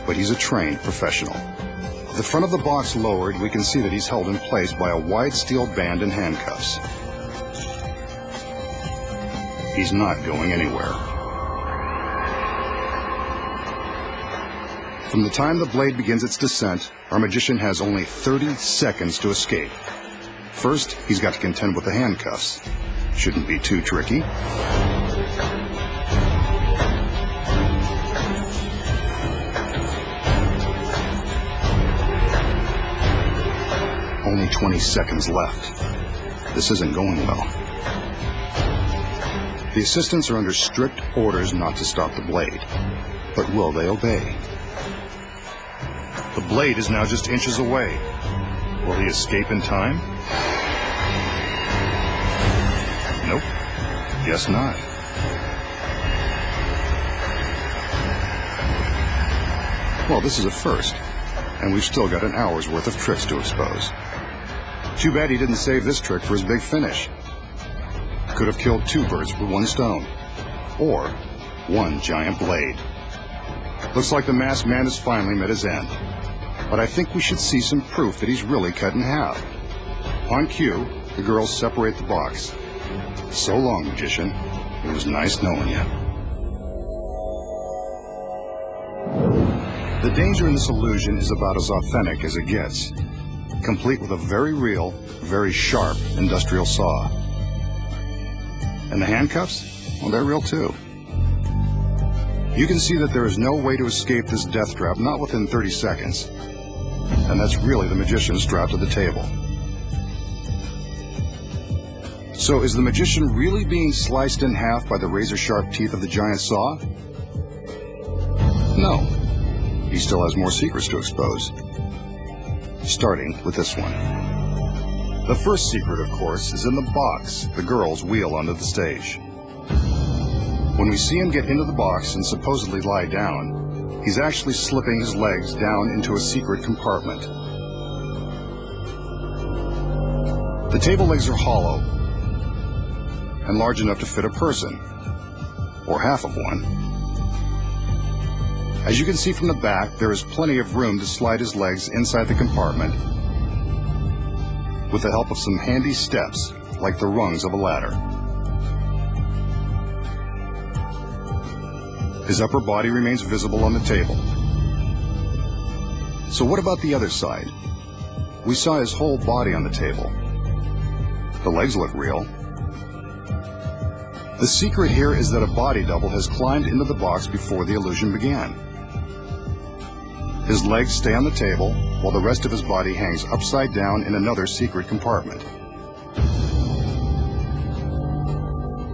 but he's a trained professional. With the front of the box lowered, we can see that he's held in place by a wide steel band and handcuffs. He's not going anywhere. From the time the blade begins its descent, our magician has only 30 seconds to escape. First, he's got to contend with the handcuffs. Shouldn't be too tricky. Only 20 seconds left. This isn't going well. The assistants are under strict orders not to stop the blade. But will they obey? The blade is now just inches away. Will he escape in time? Nope. Guess not. Well, this is a first, and we've still got an hour's worth of tricks to expose. Too bad he didn't save this trick for his big finish. Could have killed 2 birds with 1 stone, or 1 giant blade. Looks like the masked man has finally met his end. But I think we should see some proof that he's really cut in half. On cue, the girls separate the box. So long, magician. It was nice knowing you. The danger in this illusion is about as authentic as it gets, complete with a very real, very sharp industrial saw. And the handcuffs? Well, they're real too. You can see that there is no way to escape this death trap, not within 30 seconds. And that's really the magician strapped to the table. So is the magician really being sliced in half by the razor-sharp teeth of the giant saw? No. He still has more secrets to expose. Starting with this one. The first secret, of course, is in the box the girls wheel onto the stage. When we see him get into the box and supposedly lie down, he's actually slipping his legs down into a secret compartment. The table legs are hollow and large enough to fit a person, or half of one. As you can see from the back, there is plenty of room to slide his legs inside the compartment with the help of some handy steps, like the rungs of a ladder. His upper body remains visible on the table. So what about the other side? We saw his whole body on the table. The legs look real. The secret here is that a body double has climbed into the box before the illusion began. His legs stay on the table, while the rest of his body hangs upside down in another secret compartment.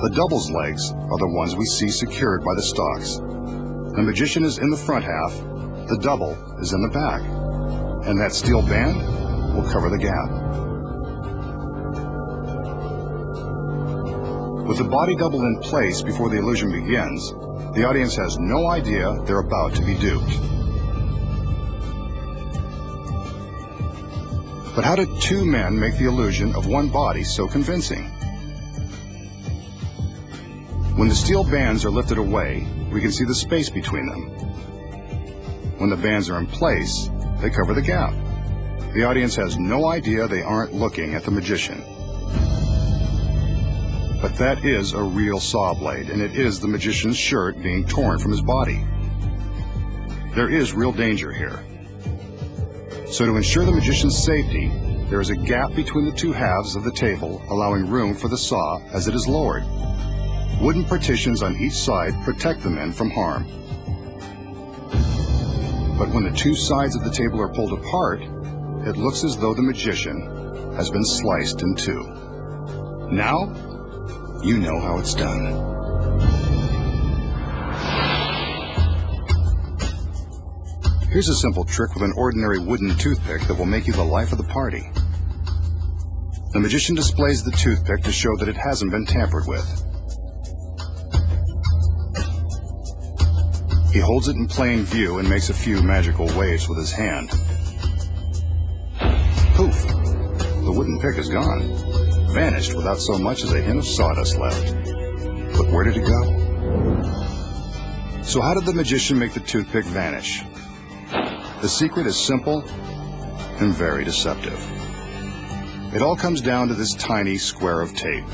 The double's legs are the ones we see secured by the stalks. The magician is in the front half, the double is in the back, and that steel band will cover the gap. With the body double in place before the illusion begins, the audience has no idea they're about to be duped. But how did 2 men make the illusion of one body so convincing? When the steel bands are lifted away, we can see the space between them. When the bands are in place, they cover the gap. The audience has no idea they aren't looking at the magician. But that is a real saw blade, and it is the magician's shirt being torn from his body. There is real danger here. So to ensure the magician's safety, there is a gap between the 2 halves of the table, allowing room for the saw as it is lowered. Wooden partitions on each side protect the men from harm. But when the 2 sides of the table are pulled apart, it looks as though the magician has been sliced in 2. Now, you know how it's done. Here's a simple trick with an ordinary wooden toothpick that will make you the life of the party. The magician displays the toothpick to show that it hasn't been tampered with. He holds it in plain view and makes a few magical waves with his hand. Poof! The wooden pick is gone, vanished without so much as a hint of sawdust left. But where did it go? So how did the magician make the toothpick vanish? The secret is simple and very deceptive. It all comes down to this tiny square of tape.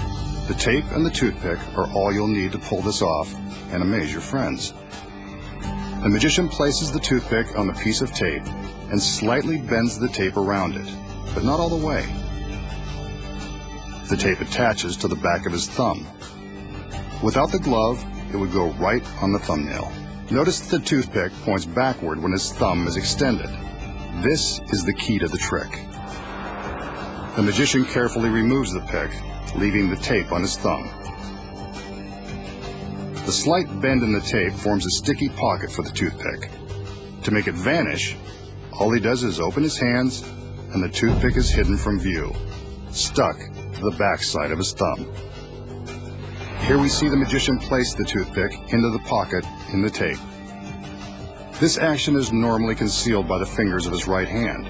The tape and the toothpick are all you'll need to pull this off and amaze your friends. The magician places the toothpick on the piece of tape and slightly bends the tape around it, but not all the way. The tape attaches to the back of his thumb. Without the glove, it would go right on the thumbnail. Notice that the toothpick points backward when his thumb is extended. This is the key to the trick. The magician carefully removes the pick, leaving the tape on his thumb. The slight bend in the tape forms a sticky pocket for the toothpick. To make it vanish, all he does is open his hands and the toothpick is hidden from view, stuck to the backside of his thumb. Here we see the magician place the toothpick into the pocket in the tape. This action is normally concealed by the fingers of his right hand.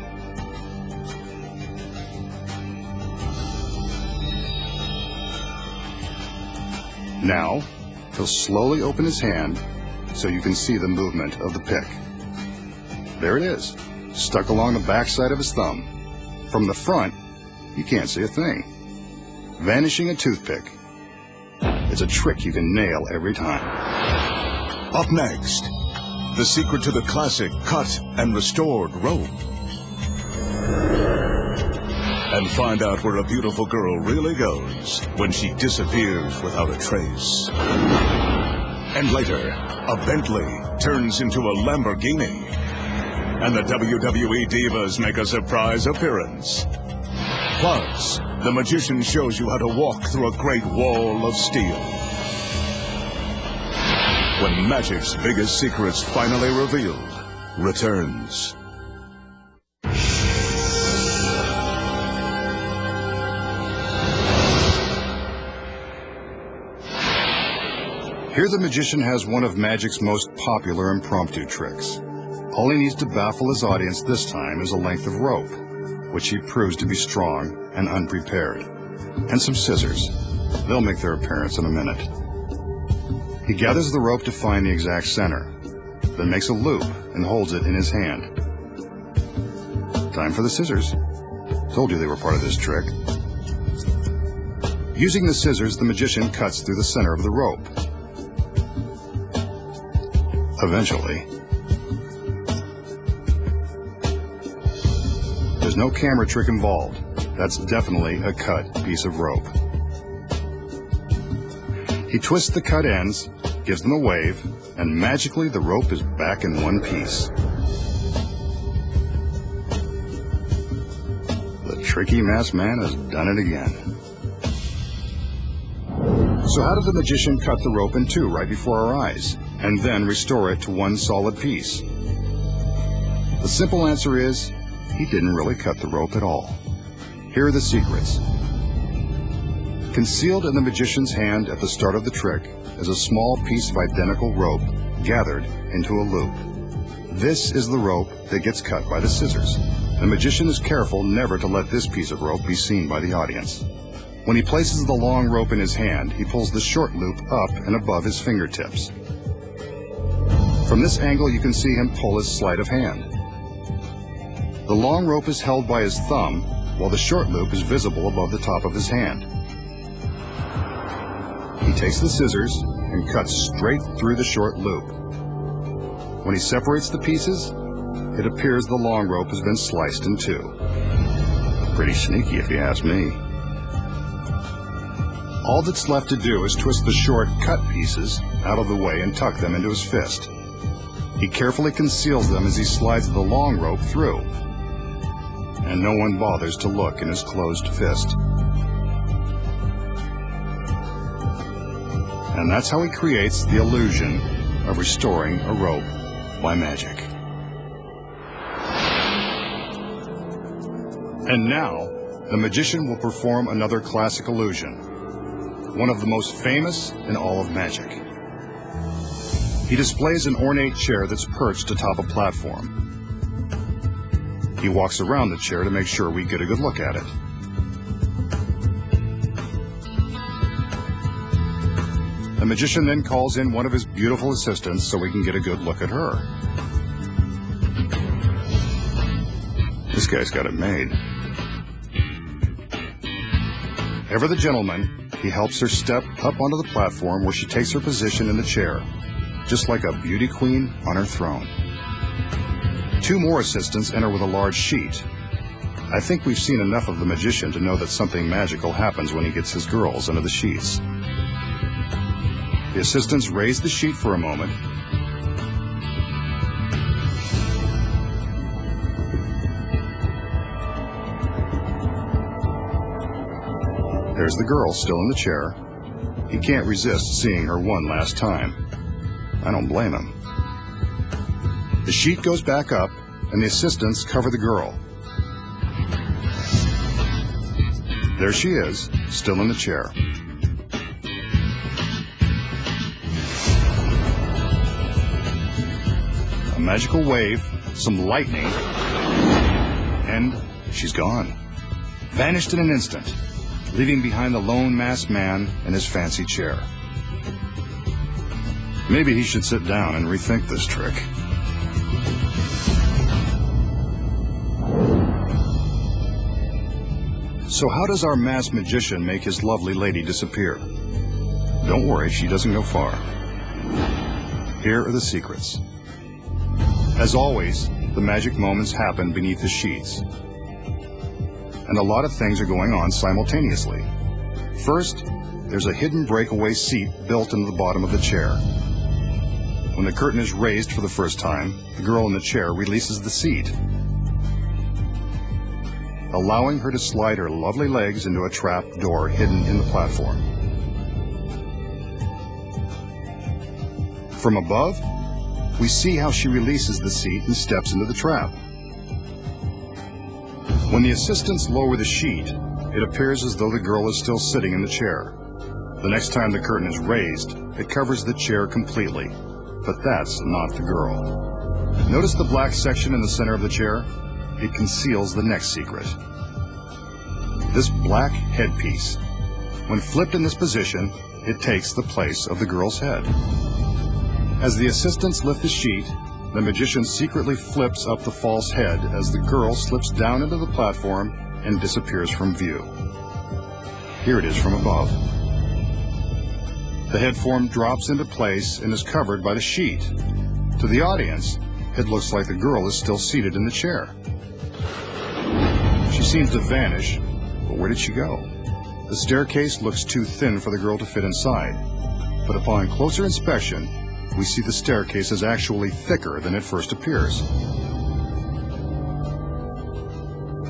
Now, he'll slowly open his hand so you can see the movement of the pick. There it is, stuck along the backside of his thumb. From the front, you can't see a thing. Vanishing a toothpick. It's a trick you can nail every time. Up next, the secret to the classic cut and restored rope. And find out where a beautiful girl really goes when she disappears without a trace. And later, a Bentley turns into a Lamborghini. And the WWE Divas make a surprise appearance. Plus, the magician shows you how to walk through a great wall of steel. When magic's biggest secrets finally revealed returns. Here the magician has one of magic's most popular impromptu tricks. All he needs to baffle his audience this time is a length of rope, which he proves to be strong and unprepared, and some scissors. They'll make their appearance in a minute. He gathers the rope to find the exact center, then makes a loop and holds it in his hand. Time for the scissors. Told you they were part of this trick. Using the scissors, the magician cuts through the center of the rope. Eventually, there's no camera trick involved. That's definitely a cut piece of rope. He twists the cut ends, gives them a wave, and magically the rope is back in one piece. The tricky masked man has done it again. So how did the magician cut the rope in two right before our eyes, and then restore it to one solid piece? The simple answer is, he didn't really cut the rope at all. Here are the secrets. Concealed in the magician's hand at the start of the trick is a small piece of identical rope gathered into a loop. This is the rope that gets cut by the scissors. The magician is careful never to let this piece of rope be seen by the audience. When he places the long rope in his hand, he pulls the short loop up and above his fingertips. From this angle, you can see him pull his sleight of hand. The long rope is held by his thumb, while the short loop is visible above the top of his hand. He takes the scissors and cuts straight through the short loop. When he separates the pieces, it appears the long rope has been sliced in two. Pretty sneaky if you ask me. All that's left to do is twist the short cut pieces out of the way and tuck them into his fist. He carefully conceals them as he slides the long rope through, and no one bothers to look in his closed fist. And that's how he creates the illusion of restoring a rope by magic. And now, the magician will perform another classic illusion, one of the most famous in all of magic. He displays an ornate chair that's perched atop a platform. He walks around the chair to make sure we get a good look at it. The magician then calls in one of his beautiful assistants so we can get a good look at her. This guy's got it made. Ever the gentleman, he helps her step up onto the platform where she takes her position in the chair, just like a beauty queen on her throne. Two more assistants enter with a large sheet. I think we've seen enough of the magician to know that something magical happens when he gets his girls under the sheets. The assistants raise the sheet for a moment. There's the girl still in the chair. He can't resist seeing her one last time. I don't blame him. The sheet goes back up, and the assistants cover the girl. There she is, still in the chair. A magical wave, some lightning, and she's gone. Vanished in an instant, leaving behind the lone masked man in his fancy chair. Maybe he should sit down and rethink this trick. So how does our masked magician make his lovely lady disappear? Don't worry, she doesn't go far. Here are the secrets. As always, the magic moments happen beneath the sheets. And a lot of things are going on simultaneously. First, there's a hidden breakaway seat built into the bottom of the chair. When the curtain is raised for the first time, the girl in the chair releases the seat, allowing her to slide her lovely legs into a trap door hidden in the platform. From above, we see how she releases the seat and steps into the trap. When the assistants lower the sheet, it appears as though the girl is still sitting in the chair. The next time the curtain is raised, it covers the chair completely, but that's not the girl. Notice the black section in the center of the chair? It conceals the next secret. This black headpiece, when flipped in this position, it takes the place of the girl's head. As the assistants lift the sheet, the magician secretly flips up the false head as the girl slips down into the platform and disappears from view. Here it is from above. The head form drops into place and is covered by the sheet. To the audience, it looks like the girl is still seated in the chair. She seems to vanish, but where did she go? The staircase looks too thin for the girl to fit inside, but upon closer inspection, we see the staircase is actually thicker than it first appears.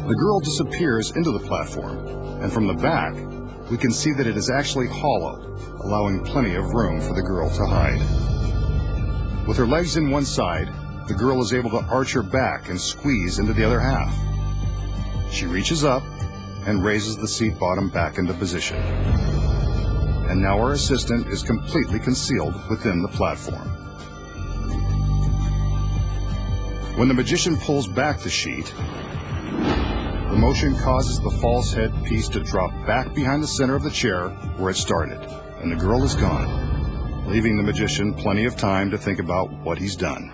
The girl disappears into the platform, and from the back, we can see that it is actually hollow, allowing plenty of room for the girl to hide. With her legs in one side, the girl is able to arch her back and squeeze into the other half. She reaches up and raises the seat bottom back into position. And now our assistant is completely concealed within the platform. When the magician pulls back the sheet, the motion causes the false head piece to drop back behind the center of the chair where it started, and the girl is gone, leaving the magician plenty of time to think about what he's done.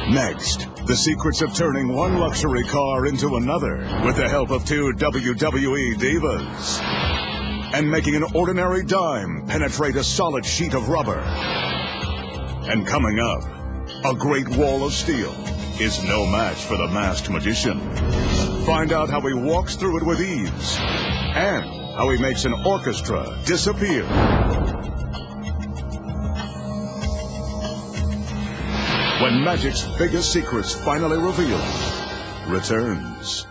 Next, the secrets of turning one luxury car into another with the help of two WWE divas. And making an ordinary dime penetrate a solid sheet of rubber. And coming up, a great wall of steel is no match for the masked magician. Find out how he walks through it with ease, and how he makes an orchestra disappear. When magic's biggest secrets finally revealed, returns.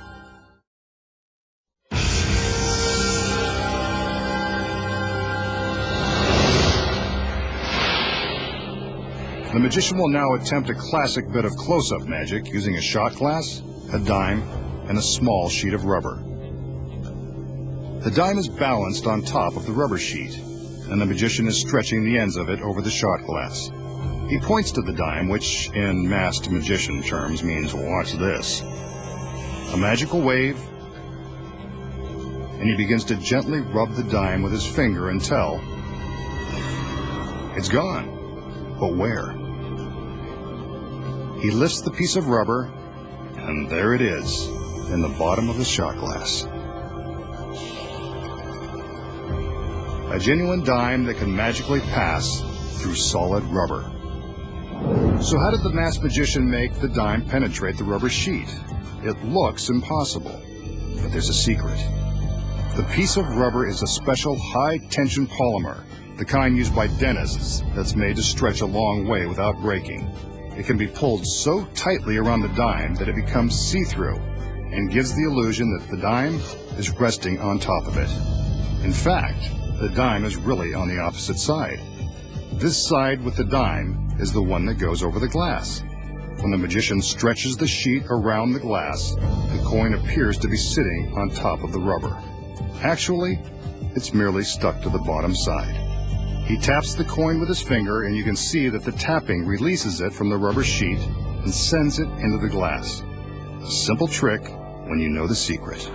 The magician will now attempt a classic bit of close-up magic using a shot glass, a dime, and a small sheet of rubber. The dime is balanced on top of the rubber sheet, and the magician is stretching the ends of it over the shot glass. He points to the dime, which in masked magician terms means, watch this. A magical wave, and he begins to gently rub the dime with his finger until it's gone. But where? He lifts the piece of rubber, And there it is, in the bottom of the shot glass. A genuine dime that can magically pass through solid rubber. So how did the masked magician make the dime penetrate the rubber sheet? It looks impossible, but there's a secret. The piece of rubber is a special high-tension polymer, the kind used by dentists that's made to stretch a long way without breaking. It can be pulled so tightly around the dime that it becomes see-through and gives the illusion that the dime is resting on top of it. In fact, the dime is really on the opposite side. This side with the dime is the one that goes over the glass. When the magician stretches the sheet around the glass, the coin appears to be sitting on top of the rubber. Actually, it's merely stuck to the bottom side. He taps the coin with his finger, and you can see that the tapping releases it from the rubber sheet and sends it into the glass. A simple trick when you know the secret.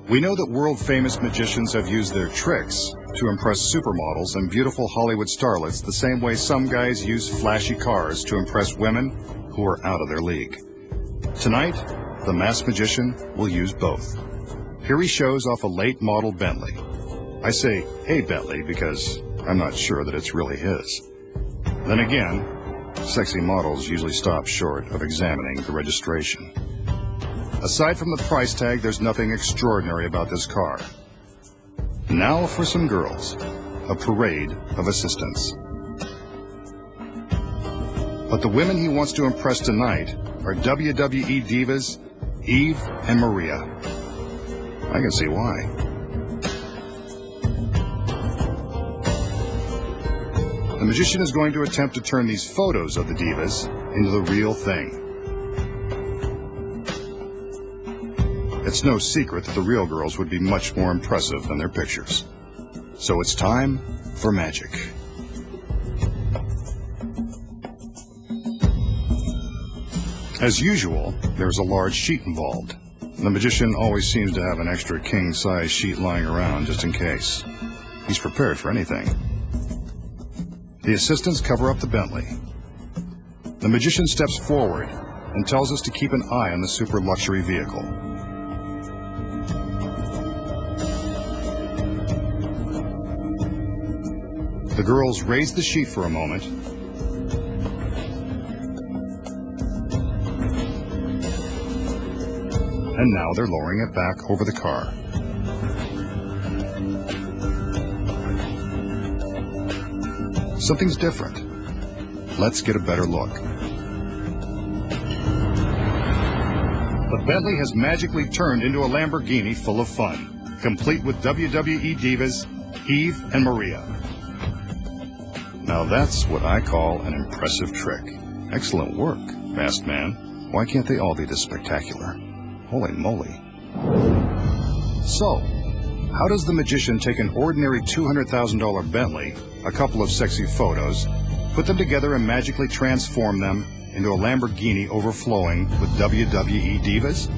We know that world-famous magicians have used their tricks to impress supermodels and beautiful Hollywood starlets the same way some guys use flashy cars to impress women who are out of their league. Tonight, the masked magician will use both. Here he shows off a late model Bentley. I say a Bentley because I'm not sure that it's really his. Then again, sexy models usually stop short of examining the registration. Aside from the price tag, there's nothing extraordinary about this car. Now for some girls, a parade of assistants. But the women he wants to impress tonight are WWE divas Eve and Maria. I can see why. The magician is going to attempt to turn these photos of the divas into the real thing. It's no secret that the real girls would be much more impressive than their pictures. So it's time for magic. As usual, there's a large sheet involved. The magician always seems to have an extra king-size sheet lying around just in case. He's prepared for anything. The assistants cover up the Bentley. The magician steps forward and tells us to keep an eye on the super luxury vehicle. The girls raise the sheet for a moment, and now they're lowering it back over the car. Something's different. Let's get a better look. The Bentley has magically turned into a Lamborghini full of fun, complete with WWE divas Eve and Maria. Now that's what I call an impressive trick. Excellent work, masked man. Why can't they all be this spectacular? Holy moly. So, how does the magician take an ordinary $200,000 Bentley, a couple of sexy photos, put them together and magically transform them into a Lamborghini overflowing with WWE divas?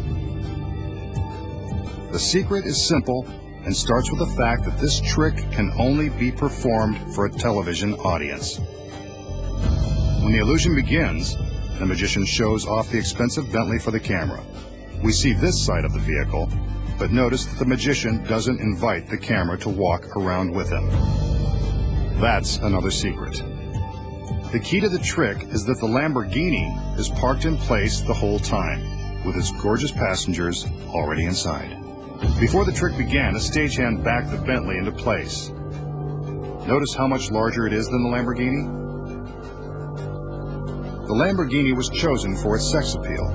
The secret is simple and starts with the fact that this trick can only be performed for a television audience. When the illusion begins, the magician shows off the expensive Bentley for the camera. We see this side of the vehicle, but notice that the magician doesn't invite the camera to walk around with him. That's another secret. The key to the trick is that the Lamborghini is parked in place the whole time, with its gorgeous passengers already inside. Before the trick began, a stagehand backed the Bentley into place. Notice how much larger it is than the Lamborghini? The Lamborghini was chosen for its sex appeal,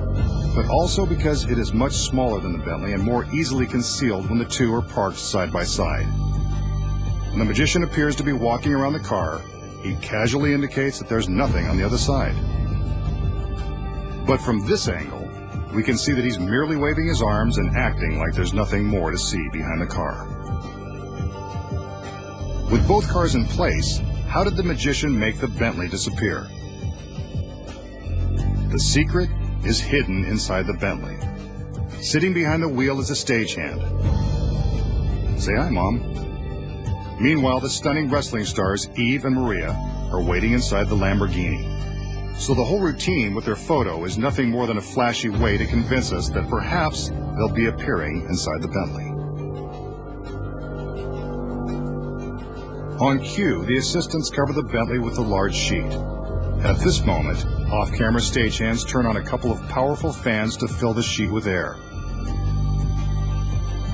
but also because it is much smaller than the Bentley and more easily concealed when the two are parked side by side. When the magician appears to be walking around the car, he casually indicates that there's nothing on the other side. But from this angle, we can see that he's merely waving his arms and acting like there's nothing more to see behind the car. With both cars in place, how did the magician make the Bentley disappear? The secret is hidden inside the Bentley. Sitting behind the wheel is a stagehand. Say hi, Mom. Meanwhile, the stunning wrestling stars Eve and Maria are waiting inside the Lamborghini. So the whole routine with their photo is nothing more than a flashy way to convince us that perhaps they'll be appearing inside the Bentley. On cue, the assistants cover the Bentley with a large sheet. At this moment, off-camera stagehands turn on a couple of powerful fans to fill the sheet with air.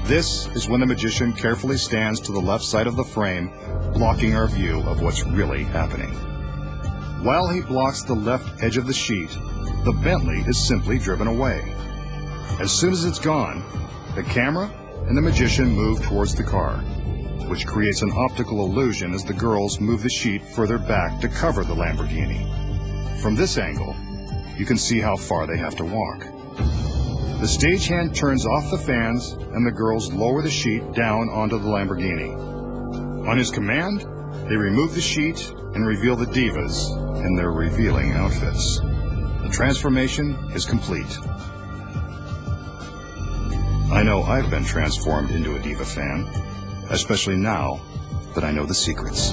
This is when the magician carefully stands to the left side of the frame, blocking our view of what's really happening. While he blocks the left edge of the sheet, the Bentley is simply driven away. As soon as it's gone, the camera and the magician move towards the car, which creates an optical illusion as the girls move the sheet further back to cover the Lamborghini. From this angle, you can see how far they have to walk. The stagehand turns off the fans and the girls lower the sheet down onto the Lamborghini. On his command, they remove the sheet and reveal the divas in their revealing outfits. The transformation is complete. I know I've been transformed into a diva fan, especially now that I know the secrets.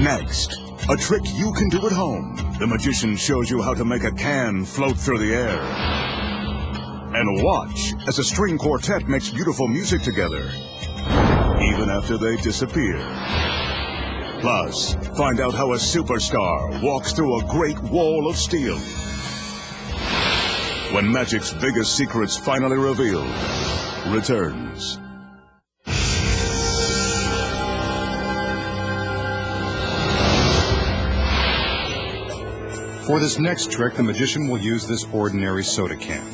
Next, a trick you can do at home. The magician shows you how to make a can float through the air. And watch as a string quartet makes beautiful music together, even after they disappear. Plus, find out how a superstar walks through a great wall of steel. When magic's biggest secrets finally revealed returns. For this next trick, the magician will use this ordinary soda can.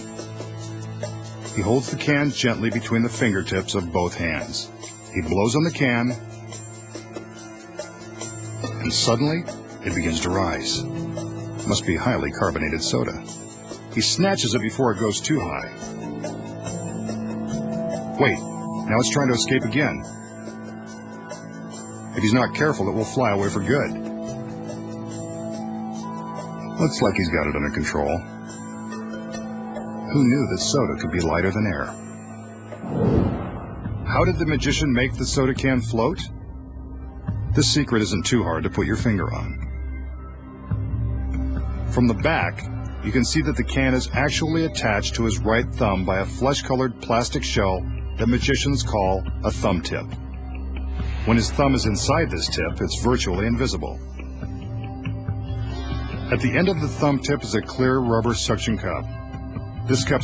He holds the can gently between the fingertips of both hands. He blows on the can, and suddenly it begins to rise. Must be highly carbonated soda. He snatches it before it goes too high. Wait, now it's trying to escape again. If he's not careful, it will fly away for good. Looks like he's got it under control. Who knew that soda could be lighter than air? How did the magician make the soda can float? This secret isn't too hard to put your finger on. From the back, you can see that the can is actually attached to his right thumb by a flesh-colored plastic shell that magicians call a thumb tip. When his thumb is inside this tip, it's virtually invisible. At the end of the thumb tip is a clear rubber suction cup. This cup